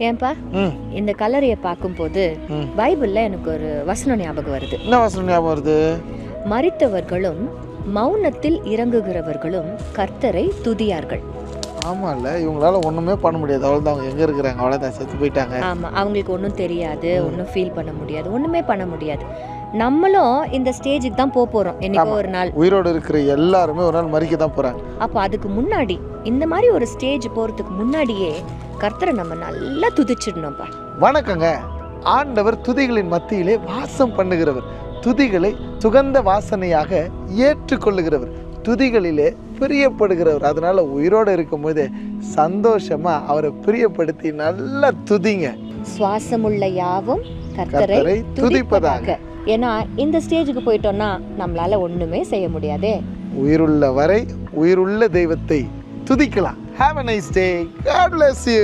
ஏன்பா இந்த கல்லறையை பார்க்கும்போது பைபிள்ல எனக்கு ஒரு வசனம் ஞாபகம் வருது. என்ன வசனம் ஞாபகம் வருது? மரித்தவர்களும் மௌனத்தில் இறங்குகிறவர்களும் கர்த்தரை துதியார்கள். ஆமாம்ல, இவங்களால ஒன்றுமே பண்ண முடியாது. அவ்வளோதான், அவங்க எங்கே இருக்கிறாங்க, அவ்வளோதான், செத்து போயிட்டாங்க. ஆமாம், அவங்களுக்கு ஒன்றும் தெரியாது, ஒன்றும் ஃபீல் பண்ண முடியாது, ஒன்றுமே பண்ண முடியாது. நம்மளும் இந்த ஸ்டேஜுக்கு தான் போகிறோம் என்னைக்கோ ஒரு நாள். உயிரோடு இருக்கிற எல்லாருமே ஒரு நாள் மறிக்க தான் போகிறாங்க. அப்போ அதுக்கு முன்னாடி இந்த மாதிரி ஒரு ஸ்டேஜ் போகிறதுக்கு முன்னாடியே கர்த்தரை நம்ம நல்லா துதிச்சிடணும்ப்பா. வணக்கங்க. ஆண்டவர் துதிகளின் மத்தியிலே வாசம் பண்ணுகிறவர், துதிகளை சுகந்த வாசனையாக ஏற்றுக்கொள்ளுகிறவர், துதிகளிலே பிரியப்படுகிறவர். அதனால உயிரோடு இருக்கும்போது சந்தோஷமா அவரை பிரியப்படுத்தி நல்லா துதிங்க. சுவாசமுள்ள யாவும் கர்த்தரை துதிப்பதாக. ஏன்னா இந்த ஸ்டேஜுக்கு போயிட்டோம்னா நம்மளால ஒண்ணுமே செய்ய முடியாதே. உயிருள்ள வரை உயிருள்ள தெய்வத்தை துதிக்கலாம். Have a nice day. God bless you.